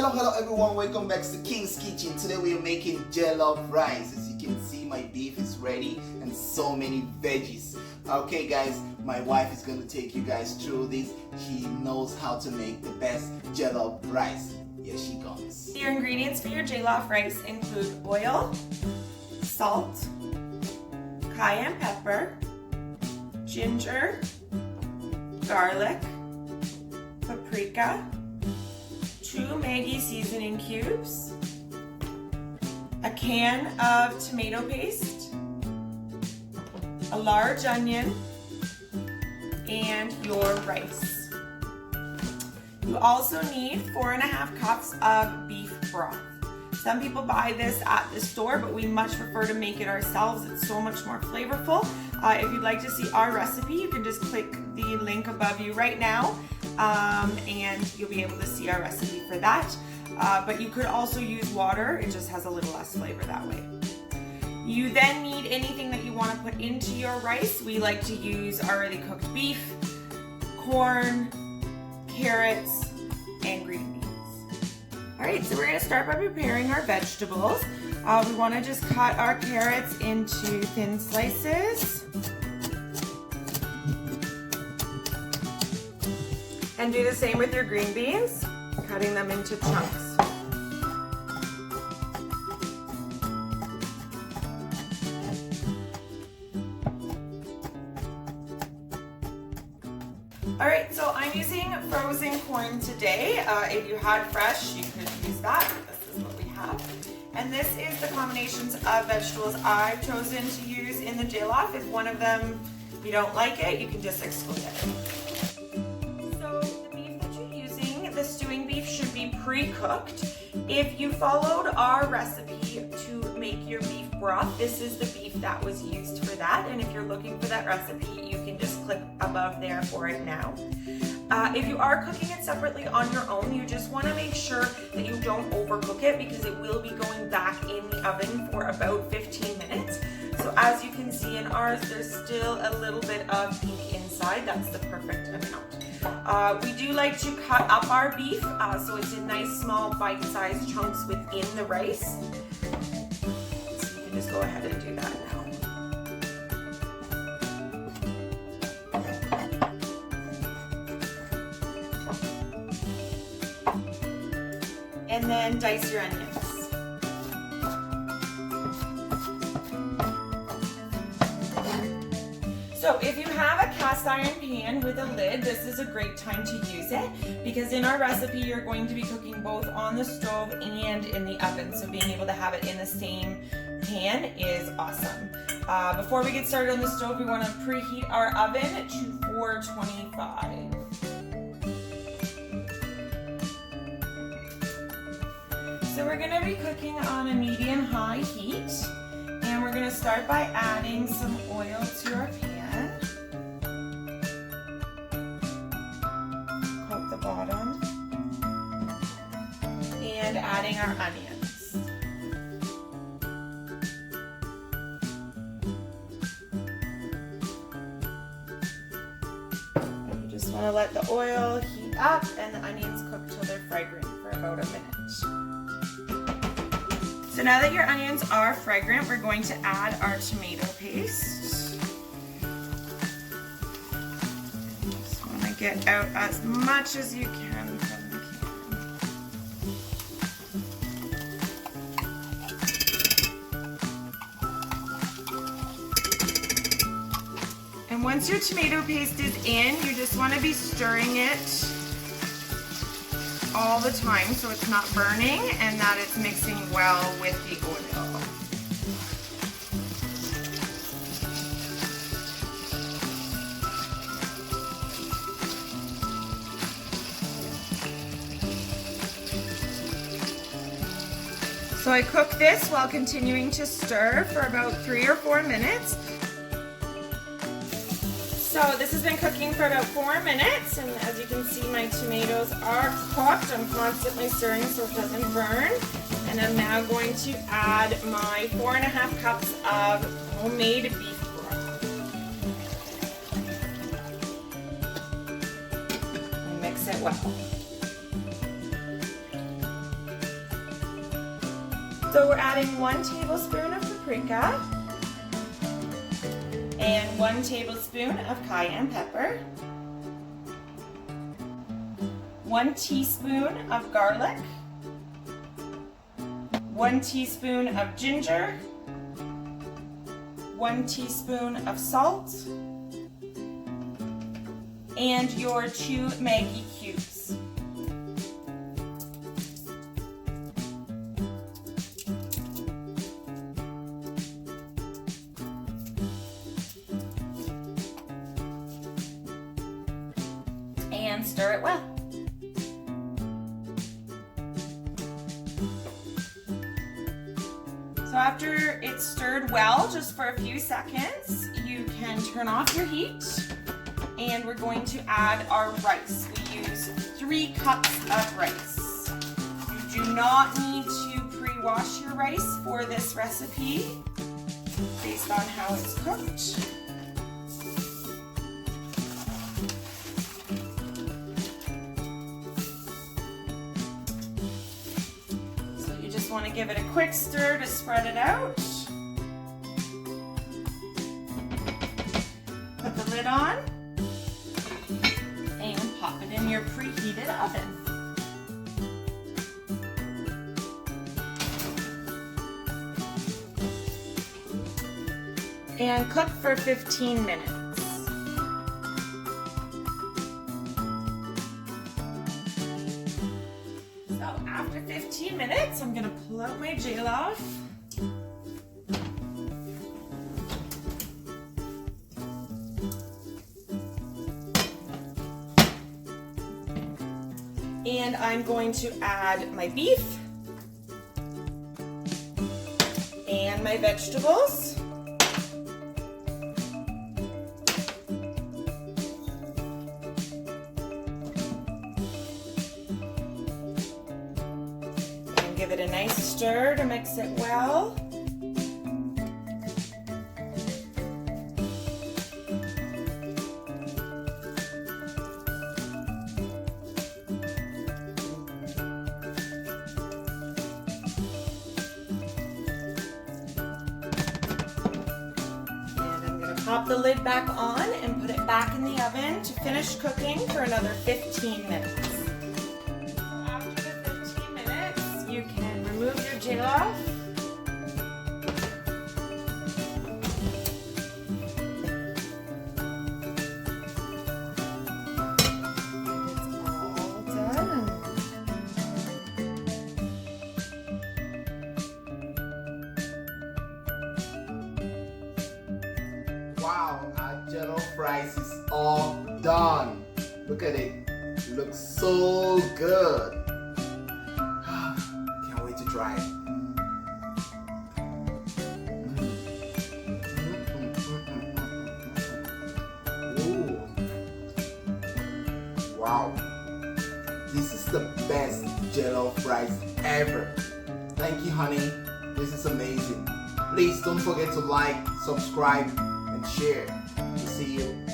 Hello everyone, welcome back to King's Kitchen. Today we are making jollof rice. As you can see, my beef is ready and so many veggies. Okay guys, my wife is going to take you guys through this. She knows how to make the best jollof rice. Here she comes. Your ingredients for your jollof rice include oil, salt, cayenne pepper, ginger, garlic, paprika, 2 Maggi seasoning cubes, a can of tomato paste, a large onion, and your rice. You also need 4.5 cups of beef broth. Some people buy this at the store, but we much prefer to make it ourselves. It's so much more flavorful. If you'd like to see our recipe, you can just click the link above you right now, and you'll be able to see our recipe for that. But you could also use water. It just has a little less flavor that way. You then need anything that you want to put into your rice. We like to use already cooked beef, corn, carrots, and green beans. Alright, so we're going to start by preparing our vegetables. We want to just cut our carrots into thin slices. And do the same with your green beans, cutting them into chunks. Alright, so I'm using frozen corn today. If you had fresh, you could use that. This is what we have. And this is the combinations of vegetables I've chosen to use in the jollof. If one of them you don't like it, you can just exclude it. So the beef that you're using, the stewing beef, should be pre-cooked. If you followed our recipe to make your beef broth, this is the beef that was used for that. And if you're looking for that recipe, you can just click above there for it now. If you are cooking it separately on your own, you just want to make sure that you don't overcook it because it will be going back in the oven for about 15 minutes. So as you can see in ours, there's still a little bit of pink inside. That's the perfect amount. We do like to cut up our beef so it's in nice small bite-sized chunks within the rice. So you can just go ahead and do that now. And then dice your onions. So if you have a cast iron pan with a lid, this is a great time to use it because in our recipe you're going to be cooking both on the stove and in the oven. So being able to have it in the same pan is awesome. Before we get started on the stove, we want to preheat our oven to 425. So we're going to be cooking on a medium-high heat, and we're going to start by adding some oil to our pan. Coat the bottom, and adding our onions. You just want to let the oil heat up and the onions cook till they're fragrant for about a minute. So now that your onions are fragrant, we're going to add our tomato paste. Just want to get out as much as you can from the can. And once your tomato paste is in, you just want to be stirring it all the time so it's not burning and that it's mixing well with the oil. So I cook this while continuing to stir for about 3 or 4 minutes. So this has been cooking for about 4 minutes, and as you can see, my tomatoes are cooked. I'm constantly stirring so it doesn't burn. And I'm now going to add my 4.5 cups of homemade beef broth. And mix it well. So we're adding 1 tablespoon of paprika and 1 tablespoon of cayenne pepper, 1 teaspoon of garlic, 1 teaspoon of ginger, 1 teaspoon of salt, and your 2 Maggi cubes. And stir it well. So after it's stirred well, just for a few seconds, you can turn off your heat and we're going to add our rice. We use 3 cups of rice. You do not need to pre-wash your rice for this recipe based on how it's cooked. Want to give it a quick stir to spread it out. Put the lid on and pop it in your preheated oven. And cook for 15 minutes. After 15 minutes, I'm gonna pull out my jollof. And I'm going to add my beef and my vegetables. Give it a nice stir to mix it well. And I'm going to pop the lid back on and put it back in the oven to finish cooking for another 15 minutes. You can remove your jollof. It's all done. Wow, our jollof rice is all done. Look at it. It looks so good. Try it. Ooh. Wow. This is the best jollof rice ever. Thank you, honey. This is amazing. Please don't forget to like, subscribe, and share. See you